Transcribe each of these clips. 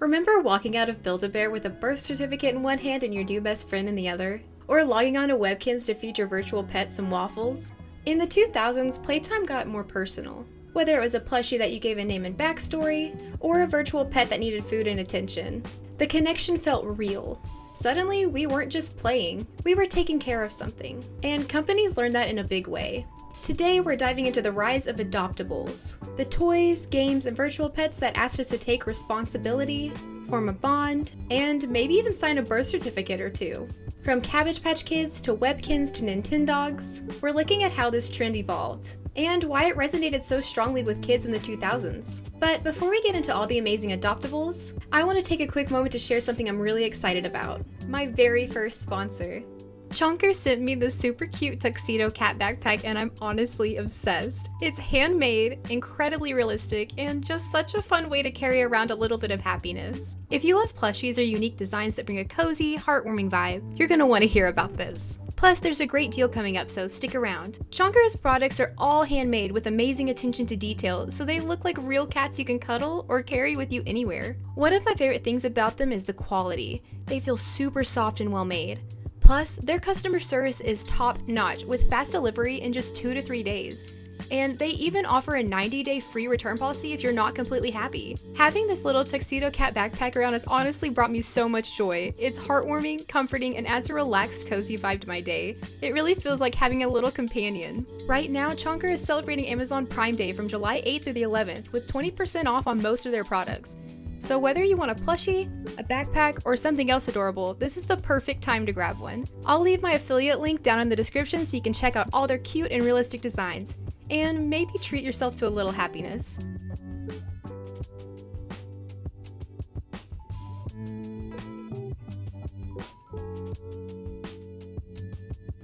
Remember walking out of BuildABear with a birth certificate in one hand and your new best friend in the other? Or logging on to Webkinz to feed your virtual pet some waffles? In the 2000s, playtime got more personal. Whether it was a plushie that you gave a name and backstory, or a virtual pet that needed food and attention, the connection felt real. Suddenly, we weren't just playing, we were taking care of something. And companies learned that in a big way. Today, we're diving into the rise of Adoptables, the toys, games, and virtual pets that asked us to take responsibility, form a bond, and maybe even sign a birth certificate or two. From Cabbage Patch Kids to Webkinz to Nintendogs, we're looking at how this trend evolved, and why it resonated so strongly with kids in the 2000s. But before we get into all the amazing Adoptables, I want to take a quick moment to share something I'm really excited about. My very first sponsor. Chongker sent me this super cute tuxedo cat backpack and I'm honestly obsessed. It's handmade, incredibly realistic, and just such a fun way to carry around a little bit of happiness. If you love plushies or unique designs that bring a cozy, heartwarming vibe, you're gonna want to hear about this. Plus, there's a great deal coming up, so stick around. Chonker's products are all handmade with amazing attention to detail, so they look like real cats you can cuddle or carry with you anywhere. One of my favorite things about them is the quality. They feel super soft and well made. Plus, their customer service is top-notch with fast delivery in just 2 to 3 days. And they even offer a 90-day free return policy if you're not completely happy. Having this little tuxedo cat backpack around has honestly brought me so much joy. It's heartwarming, comforting, and adds a relaxed, cozy vibe to my day. It really feels like having a little companion. Right now, Chonker is celebrating Amazon Prime Day from July 8th through the 11th with 20% off on most of their products. So whether you want a plushie, a backpack, or something else adorable, this is the perfect time to grab one. I'll leave my affiliate link down in the description so you can check out all their cute and realistic designs, and maybe treat yourself to a little happiness.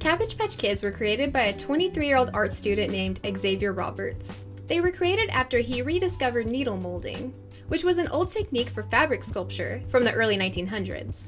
Cabbage Patch Kids were created by a 23-year-old art student named Xavier Roberts. They were created after he rediscovered needle molding, which was an old technique for fabric sculpture from the early 1900s.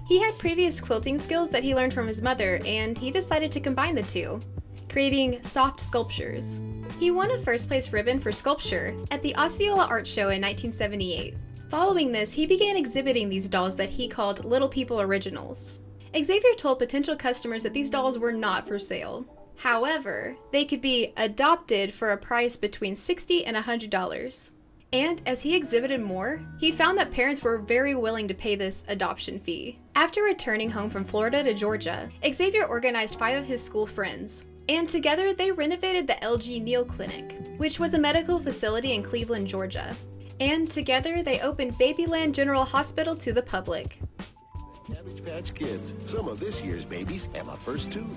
He had previous quilting skills that he learned from his mother, and he decided to combine the two, creating soft sculptures. He won a first place ribbon for sculpture at the Osceola Art Show in 1978. Following this, he began exhibiting these dolls that he called Little People Originals. Xavier told potential customers that these dolls were not for sale. However, they could be adopted for a price between $60 and $100. And as he exhibited more, he found that parents were very willing to pay this adoption fee. After returning home from Florida to Georgia, Xavier organized 5 of his school friends, and together they renovated the LG Neal Clinic, which was a medical facility in Cleveland, Georgia. And together they opened Babyland General Hospital to the public. Cabbage Patch Kids. Some of this year's babies have a first tooth.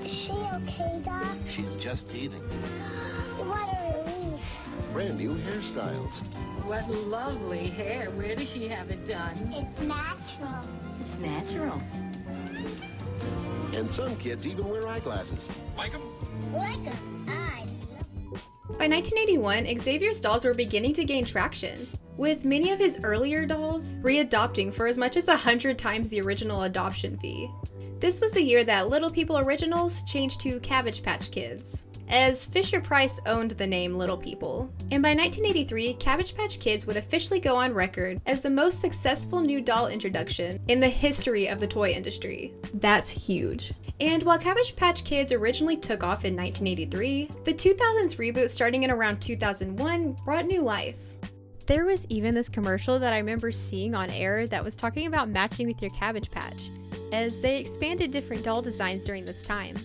Is she okay, Doc? She's just teething. What a relief. Brand new hairstyles. What lovely hair. Where does she have it done? It's natural. It's natural. And some kids even wear eyeglasses. Like a I love By 1981, Xavier's dolls were beginning to gain traction, with many of his earlier dolls readopting for as much as 100 times the original adoption fee. This was the year that Little People Originals changed to Cabbage Patch Kids, as Fisher-Price owned the name Little People. And by 1983, Cabbage Patch Kids would officially go on record as the most successful new doll introduction in the history of the toy industry. That's huge. And while Cabbage Patch Kids originally took off in 1983, the 2000s reboot starting in around 2001 brought new life. There was even this commercial that I remember seeing on air that was talking about matching with your Cabbage Patch, as they expanded different doll designs during this time.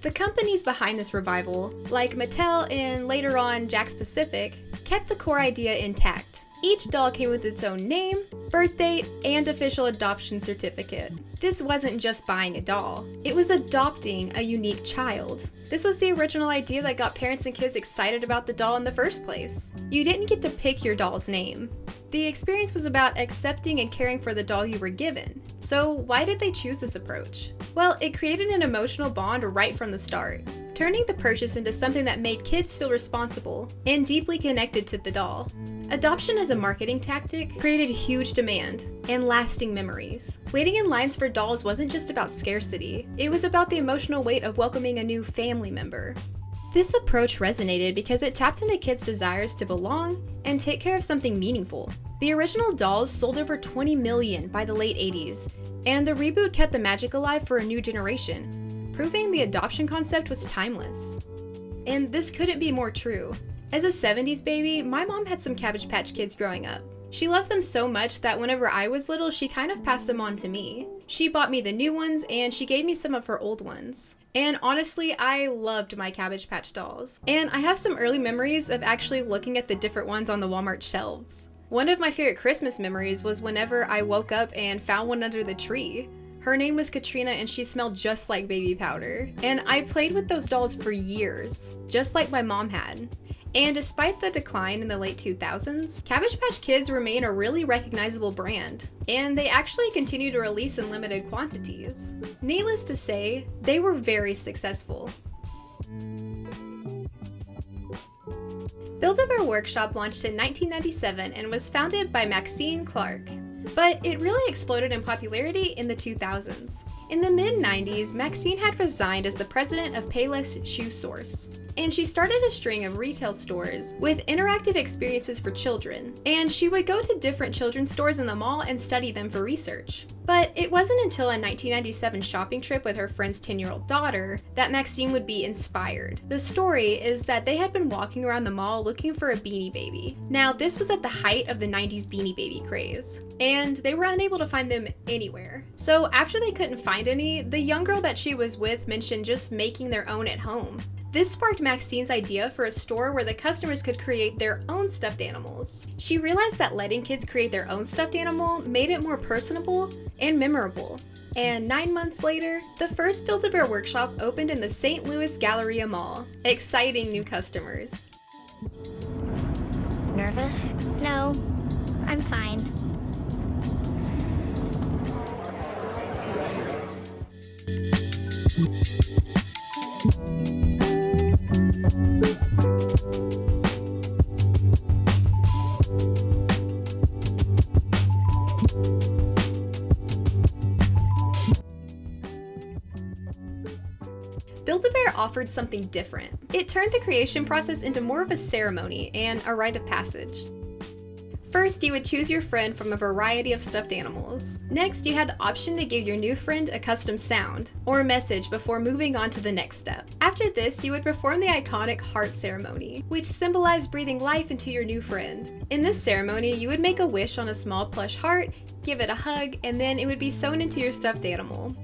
The companies behind this revival, like Mattel and later on Jakks Pacific, kept the core idea intact. Each doll came with its own name, birth date, and official adoption certificate. This wasn't just buying a doll, it was adopting a unique child. This was the original idea that got parents and kids excited about the doll in the first place. You didn't get to pick your doll's name. The experience was about accepting and caring for the doll you were given. So why did they choose this approach? Well, it created an emotional bond right from the start, turning the purchase into something that made kids feel responsible and deeply connected to the doll. Adoption as a marketing tactic created huge demand and lasting memories. Waiting in lines for dolls wasn't just about scarcity, it was about the emotional weight of welcoming a new family member. This approach resonated because it tapped into kids' desires to belong and take care of something meaningful. The original dolls sold over 20 million by the late 80s, and the reboot kept the magic alive for a new generation, proving the adoption concept was timeless. And this couldn't be more true. As a 70s baby, my mom had some Cabbage Patch Kids growing up. She loved them so much that whenever I was little, she kind of passed them on to me. She bought me the new ones, and she gave me some of her old ones. And honestly, I loved my Cabbage Patch dolls. And I have some early memories of actually looking at the different ones on the Walmart shelves. One of my favorite Christmas memories was whenever I woke up and found one under the tree. Her name was Katrina and she smelled just like baby powder. And I played with those dolls for years, just like my mom had. And despite the decline in the late 2000s, Cabbage Patch Kids remain a really recognizable brand, and they actually continue to release in limited quantities. Needless to say, they were very successful. BuildABear Workshop launched in 1997 and was founded by Maxine Clark. But it really exploded in popularity in the 2000s. In the mid-90s, Maxine had resigned as the president of Payless Shoe Source, and she started a string of retail stores with interactive experiences for children, and she would go to different children's stores in the mall and study them for research. But it wasn't until a 1997 shopping trip with her friend's 10-year-old daughter that Maxine would be inspired. The story is that they had been walking around the mall looking for a Beanie Baby. Now, this was at the height of the 90s Beanie Baby craze, and they were unable to find them anywhere. So after they couldn't find any, the young girl that she was with mentioned just making their own at home. This sparked Maxine's idea for a store where the customers could create their own stuffed animals. She realized that letting kids create their own stuffed animal made it more personable and memorable. And 9 months later, the first BuildABear workshop opened in the St. Louis Galleria Mall, exciting new customers. Nervous? No, I'm fine. BuildABear offered something different. It turned the creation process into more of a ceremony and a rite of passage. First, you would choose your friend from a variety of stuffed animals. Next, you had the option to give your new friend a custom sound or message before moving on to the next step. After this, you would perform the iconic heart ceremony, which symbolized breathing life into your new friend. In this ceremony, you would make a wish on a small plush heart, give it a hug, and then it would be sewn into your stuffed animal.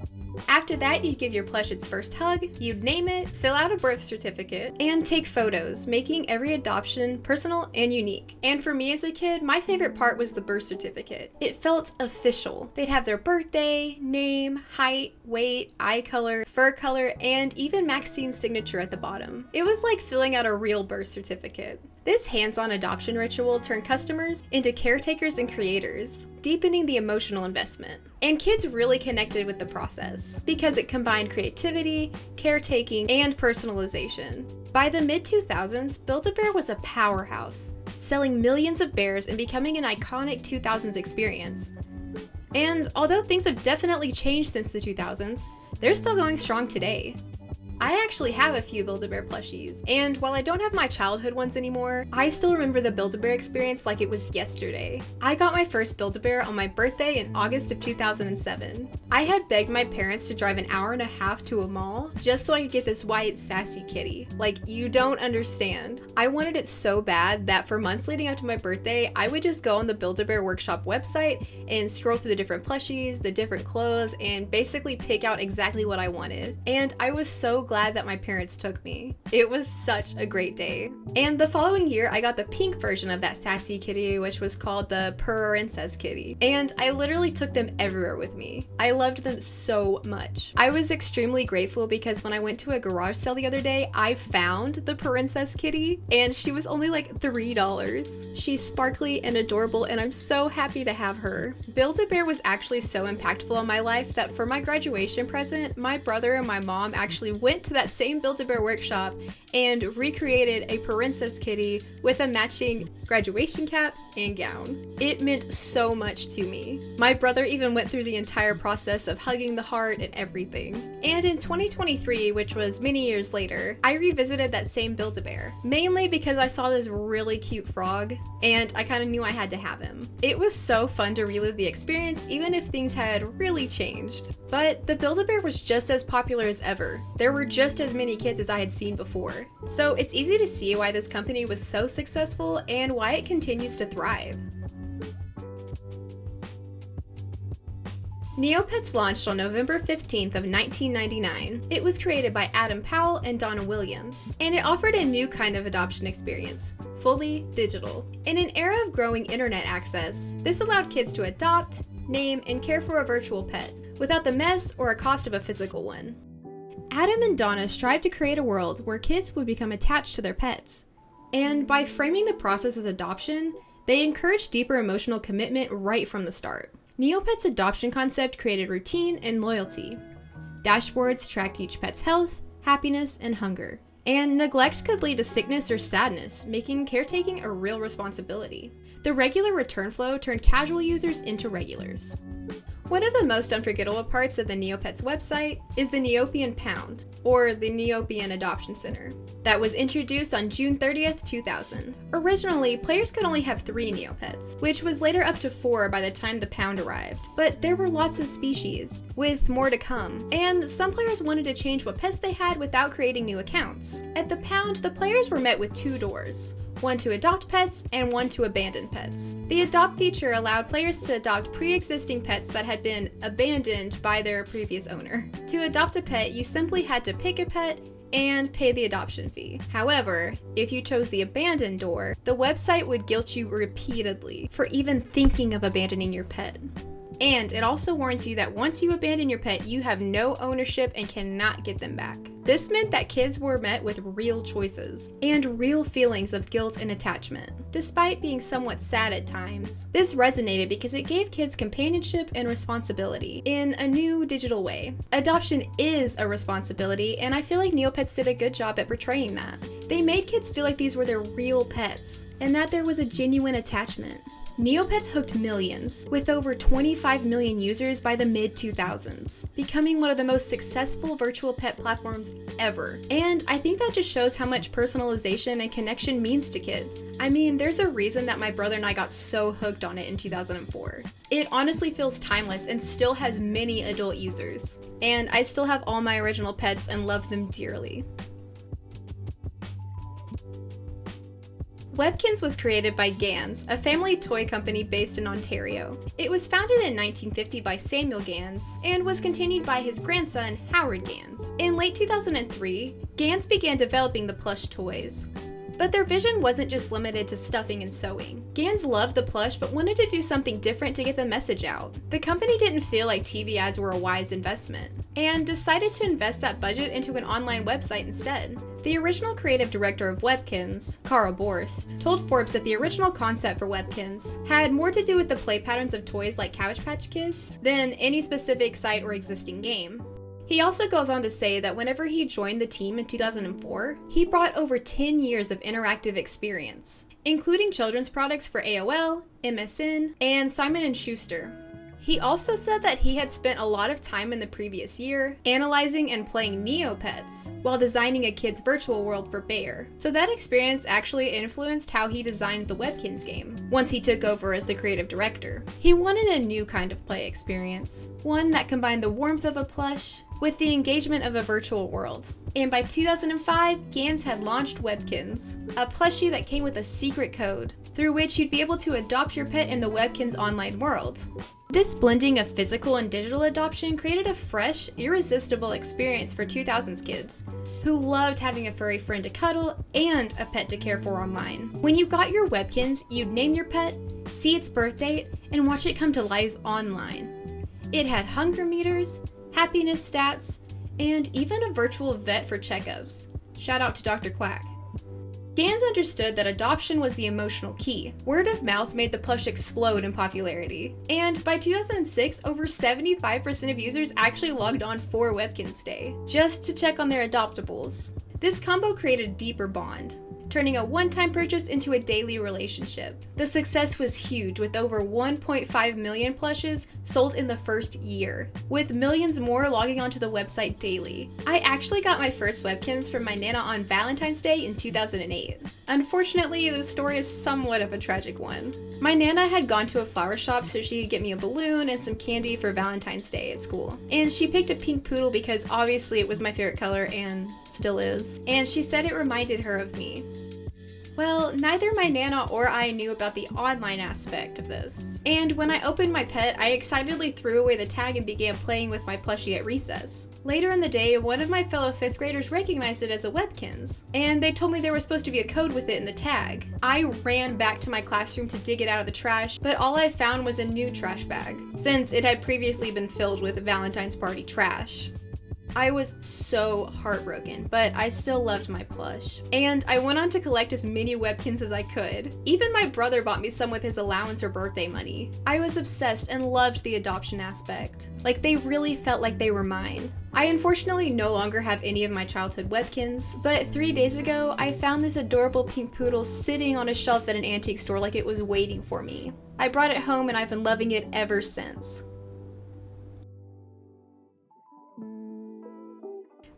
After that, you'd give your plush its first hug, you'd name it, fill out a birth certificate, and take photos, making every adoption personal and unique. And for me as a kid, my favorite part was the birth certificate. It felt official. They'd have their birthday, name, height, weight, eye color, fur color, and even Maxine's signature at the bottom. It was like filling out a real birth certificate. This hands-on adoption ritual turned customers into caretakers and creators, deepening the emotional investment. And kids really connected with the process because it combined creativity, caretaking, and personalization. By the mid-2000s, BuildABear was a powerhouse, selling millions of bears and becoming an iconic 2000s experience. And although things have definitely changed since the 2000s, they're still going strong today. I actually have a few BuildABear plushies, and while I don't have my childhood ones anymore, I still remember the BuildABear experience like it was yesterday. I got my first BuildABear on my birthday in August of 2007. I had begged my parents to drive an hour and a half to a mall just so I could get this white sassy kitty. Like, you don't understand. I wanted it so bad that for months leading up to my birthday, I would just go on the BuildABear Workshop website and scroll through the different plushies, the different clothes, and basically pick out exactly what I wanted. And I was so glad that my parents took me. It was such a great day. And the following year, I got the pink version of that sassy kitty, which was called the Princess Kitty. And I literally took them everywhere with me. I loved them so much. I was extremely grateful because when I went to a garage sale the other day, I found the Princess Kitty and she was only like $3. She's sparkly and adorable and I'm so happy to have her. BuildABear was actually so impactful on my life that for my graduation present, my brother and my mom actually went to that same BuildABear workshop and recreated a Princess Kitty with a matching graduation cap and gown. It meant so much to me. My brother even went through the entire process of hugging the heart and everything. And in 2023, which was many years later, I revisited that same Build-A-Bear, mainly because I saw this really cute frog, and I kind of knew I had to have him. It was so fun to relive the experience, even if things had really changed. But the Build-A-Bear was just as popular as ever. There were just as many kids as I had seen before. So it's easy to see why this company was so successful and why it continues to thrive. Neopets launched on November 15th of 1999. It was created by Adam Powell and Donna Williams, and it offered a new kind of adoption experience, fully digital. In an era of growing internet access, this allowed kids to adopt, name, and care for a virtual pet, without the mess or cost of a physical one. Adam and Donna strived to create a world where kids would become attached to their pets. And by framing the process as adoption, they encouraged deeper emotional commitment right from the start. Neopets' adoption concept created routine and loyalty. Dashboards tracked each pet's health, happiness, and hunger. And neglect could lead to sickness or sadness, making caretaking a real responsibility. The regular return flow turned casual users into regulars. One of the most unforgettable parts of the Neopets website is the Neopian Pound, or the Neopian Adoption Center, that was introduced on June 30th, 2000. Originally, players could only have 3 Neopets, which was later up to 4 by the time the Pound arrived. But there were lots of species, with more to come, and some players wanted to change what pets they had without creating new accounts. At the Pound, the players were met with 2 doors. One to adopt pets and one to abandon pets. The adopt feature allowed players to adopt pre-existing pets that had been abandoned by their previous owner. To adopt a pet, you simply had to pick a pet and pay the adoption fee. However, if you chose the abandon door, the website would guilt you repeatedly for even thinking of abandoning your pet. And it also warns you that once you abandon your pet, you have no ownership and cannot get them back. This meant that kids were met with real choices and real feelings of guilt and attachment, despite being somewhat sad at times. This resonated because it gave kids companionship and responsibility in a new digital way. Adoption is a responsibility, and I feel like Neopets did a good job at portraying that. They made kids feel like these were their real pets, and that there was a genuine attachment. Neopets hooked millions, with over 25 million users by the mid-2000s, becoming one of the most successful virtual pet platforms ever. And I think that just shows how much personalization and connection means to kids. I mean, there's a reason that my brother and I got so hooked on it in 2004. It honestly feels timeless and still has many adult users. And I still have all my original pets and love them dearly. Webkinz was created by Gans, a family toy company based in Ontario. It was founded in 1950 by Samuel Gans and was continued by his grandson, Howard Gans. In late 2003, Gans began developing the plush toys. But their vision wasn't just limited to stuffing and sewing. Gans loved the plush but wanted to do something different to get the message out. The company didn't feel like TV ads were a wise investment, and decided to invest that budget into an online website instead. The original creative director of Webkinz, Carl Borst, told Forbes that the original concept for Webkinz had more to do with the play patterns of toys like Cabbage Patch Kids than any specific site or existing game. He also goes on to say that whenever he joined the team in 2004, he brought over 10 years of interactive experience, including children's products for AOL, MSN, and Simon & Schuster. He also said that he had spent a lot of time in the previous year analyzing and playing Neopets while designing a kid's virtual world for Bear. So that experience actually influenced how he designed the Webkinz game once he took over as the creative director. He wanted a new kind of play experience, one that combined the warmth of a plush with the engagement of a virtual world. And by 2005, Gans had launched Webkinz, a plushie that came with a secret code through which you'd be able to adopt your pet in the Webkinz online world. This blending of physical and digital adoption created a fresh, irresistible experience for 2000s kids who loved having a furry friend to cuddle and a pet to care for online. When you got your Webkinz, you'd name your pet, see its birth date, and watch it come to life online. It had hunger meters, happiness stats, and even a virtual vet for checkups. Shout out to Dr. Quack. Gans understood that adoption was the emotional key. Word of mouth made the plush explode in popularity. And by 2006, over 75% of users actually logged on for Webkinz Day, just to check on their adoptables. This combo created a deeper bond. turning a one-time purchase into a daily relationship. The success was huge, with over 1.5 million plushes sold in the first year, with millions more logging onto the website daily. I actually got my first Webkinz from my Nana on Valentine's Day in 2008. Unfortunately, the story is somewhat of a tragic one. My Nana had gone to a flower shop so she could get me a balloon and some candy for Valentine's Day at school. And she picked a pink poodle because obviously it was my favorite color and still is. And she said it reminded her of me. Well, neither my Nana or I knew about the online aspect of this. And when I opened my pet, I excitedly threw away the tag and began playing with my plushie at recess. Later in the day, one of my fellow 5th graders recognized it as a Webkinz, and they told me there was supposed to be a code with it in the tag. I ran back to my classroom to dig it out of the trash, but all I found was a new trash bag, since it had previously been filled with Valentine's party trash. I was so heartbroken, but I still loved my plush. And I went on to collect as many Webkinz as I could. Even my brother bought me some with his allowance or birthday money. I was obsessed and loved the adoption aspect. Like, they really felt like they were mine. I unfortunately no longer have any of my childhood Webkinz, but 3 days ago, I found this adorable pink poodle sitting on a shelf at an antique store like it was waiting for me. I brought it home and I've been loving it ever since.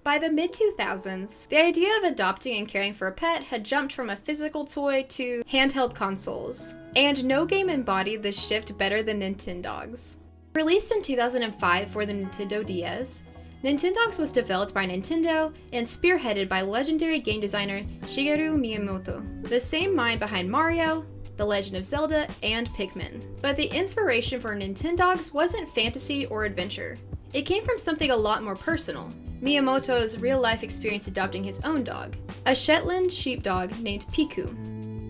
By the mid-2000s, the idea of adopting and caring for a pet had jumped from a physical toy to handheld consoles, and no game embodied this shift better than Nintendogs. Released in 2005 for the Nintendo DS, Nintendogs was developed by Nintendo and spearheaded by legendary game designer Shigeru Miyamoto, the same mind behind Mario, The Legend of Zelda, and Pikmin. But the inspiration for Nintendogs wasn't fantasy or adventure. It came from something a lot more personal: Miyamoto's real-life experience adopting his own dog, a Shetland sheepdog named Piku.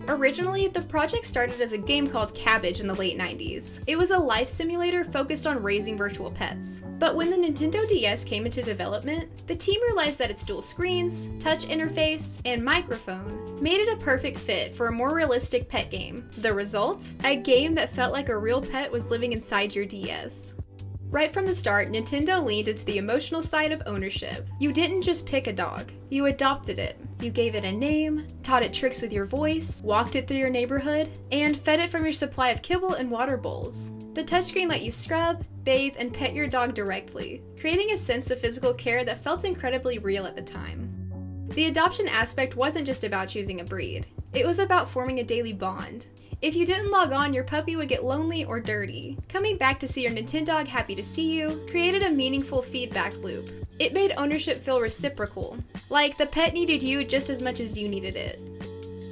Originally, the project started as a game called Cabbage in the late 90s. It was a life simulator focused on raising virtual pets. But when the Nintendo DS came into development, the team realized that its dual screens, touch interface, and microphone made it a perfect fit for a more realistic pet game. The result? A game that felt like a real pet was living inside your DS. Right from the start, Nintendo leaned into the emotional side of ownership. You didn't just pick a dog, you adopted it. You gave it a name, taught it tricks with your voice, walked it through your neighborhood, and fed it from your supply of kibble and water bowls. The touchscreen let you scrub, bathe, and pet your dog directly, creating a sense of physical care that felt incredibly real at the time. The adoption aspect wasn't just about choosing a breed. It was about forming a daily bond. If you didn't log on, your puppy would get lonely or dirty. Coming back to see your Nintendog happy to see you created a meaningful feedback loop. It made ownership feel reciprocal, like the pet needed you just as much as you needed it.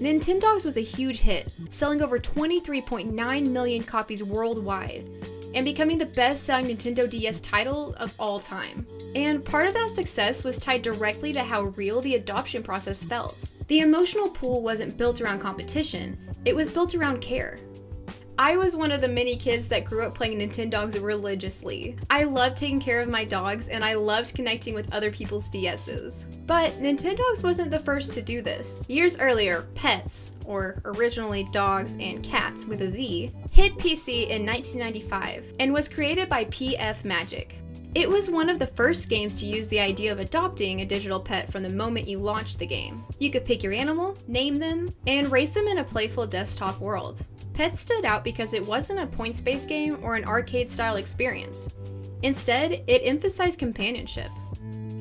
Nintendogs was a huge hit, selling over 23.9 million copies worldwide, and becoming the best-selling Nintendo DS title of all time. And part of that success was tied directly to how real the adoption process felt. The emotional pool wasn't built around competition, it was built around care. I was one of the many kids that grew up playing Nintendogs religiously. I loved taking care of my dogs, and I loved connecting with other people's DSs. But Nintendogs wasn't the first to do this. Years earlier, Petz, or originally Dogs and Cats with a Z, hit PC in 1995 and was created by PF Magic. It was one of the first games to use the idea of adopting a digital pet from the moment you launched the game. You could pick your animal, name them, and raise them in a playful desktop world. Petz stood out because it wasn't a points-based game or an arcade-style experience. Instead, it emphasized companionship.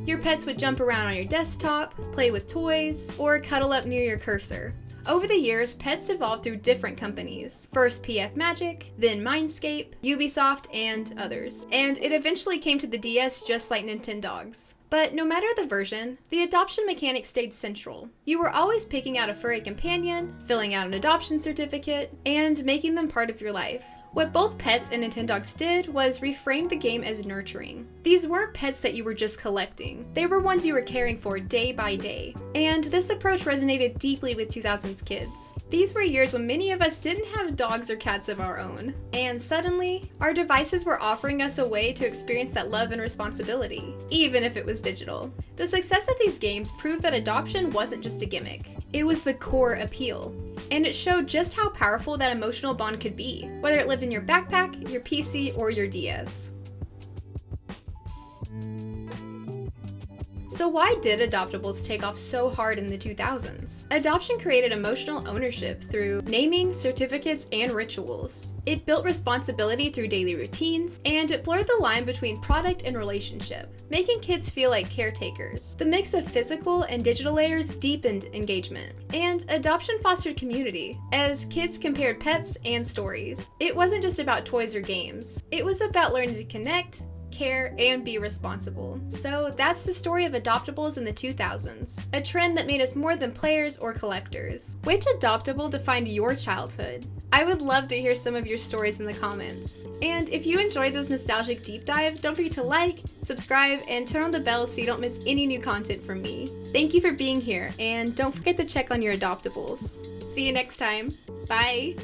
Your pets would jump around on your desktop, play with toys, or cuddle up near your cursor. Over the years, Petz evolved through different companies. First PF Magic, then Mindscape, Ubisoft, and others. And it eventually came to the DS just like Nintendogs. But no matter the version, the adoption mechanic stayed central. You were always picking out a furry companion, filling out an adoption certificate, and making them part of your life. What both Petz and Nintendogs did was reframe the game as nurturing. These weren't pets that you were just collecting. They were ones you were caring for day by day. And this approach resonated deeply with 2000s kids. These were years when many of us didn't have dogs or cats of our own. And suddenly, our devices were offering us a way to experience that love and responsibility, even if it was digital. The success of these games proved that adoption wasn't just a gimmick. It was the core appeal. And it showed just how powerful that emotional bond could be, whether it lived in your backpack, your PC, or your DS. So why did adoptables take off so hard in the 2000s? Adoption created emotional ownership through naming, certificates, and rituals. It built responsibility through daily routines, and it blurred the line between product and relationship, making kids feel like caretakers. The mix of physical and digital layers deepened engagement, and adoption fostered community, as kids compared pets and stories. It wasn't just about toys or games. It was about learning to connect, care, and be responsible. So that's the story of adoptables in the 2000s, a trend that made us more than players or collectors. Which adoptable defined your childhood? I would love to hear some of your stories in the comments. And if you enjoyed this nostalgic deep dive, don't forget to like, subscribe, and turn on the bell so you don't miss any new content from me. Thank you for being here, and don't forget to check on your adoptables. See you next time. Bye!